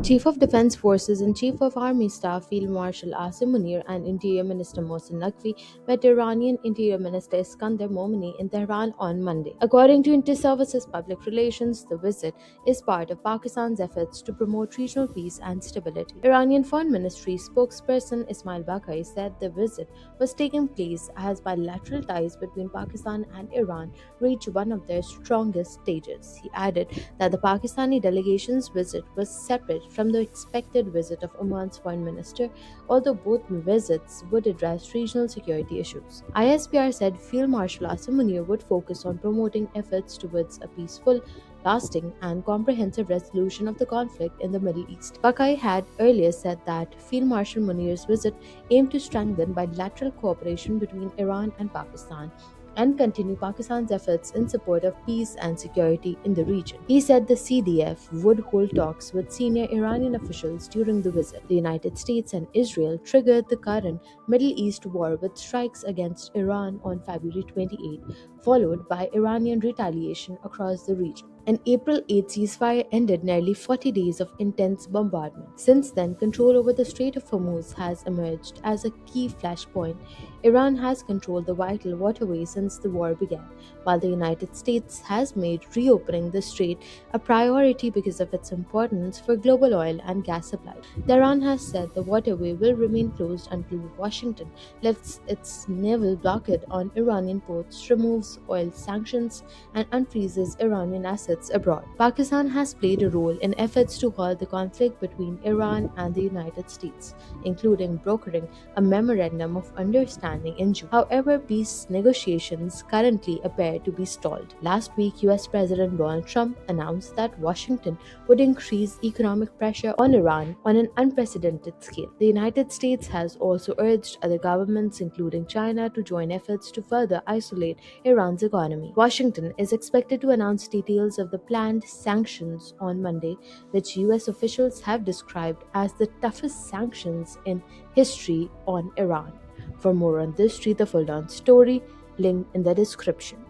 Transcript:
Chief of Defense Forces and Chief of Army Staff Field Marshal Asim Munir and Interior Minister Mohsen Naqvi met Iranian Interior Minister Iskander Momini in Tehran on Monday. According to Inter-Services Public Relations, the visit is part of Pakistan's efforts to promote regional peace and stability. Iranian Foreign Ministry spokesperson Ismail Bakai said the visit was taking place as bilateral ties between Pakistan and Iran reach one of their strongest stages. He added that the Pakistani delegation's visit was separate from the expected visit of Oman's foreign minister, although both visits would address regional security issues. ISPR said Field Marshal Asim Munir would focus on promoting efforts towards a peaceful, lasting, and comprehensive resolution of the conflict in the Middle East. Bakai had earlier said that Field Marshal Munir's visit aimed to strengthen bilateral cooperation between Iran and Pakistan and continue Pakistan's efforts in support of peace and security in the region. He said the CDF would hold talks with senior Iranian officials during the visit. The United States and Israel triggered the current Middle East war with strikes against Iran on February 28, followed by Iranian retaliation across the region. An April 8 ceasefire ended nearly 40 days of intense bombardment. Since then, control over the Strait of Hormuz has emerged as a key flashpoint. Iran has controlled the vital waterway since the war began, while the United States has made reopening the strait a priority because of its importance for global oil and gas supply. Tehran has said the waterway will remain closed until Washington lifts its naval blockade on Iranian ports, removes oil sanctions, and unfreezes Iranian assets abroad. Pakistan has played a role in efforts to halt the conflict between Iran and the United States, including brokering a memorandum of understanding in June. However, peace negotiations currently appear to be stalled. Last week, US President Donald Trump announced that Washington would increase economic pressure on Iran on an unprecedented scale. The United States has also urged other governments, including China, to join efforts to further isolate Iran's economy. Washington is expected to announce details of the planned sanctions on Monday, which US officials have described as the toughest sanctions in history on Iran. For more on this, read the full down story, link in the description.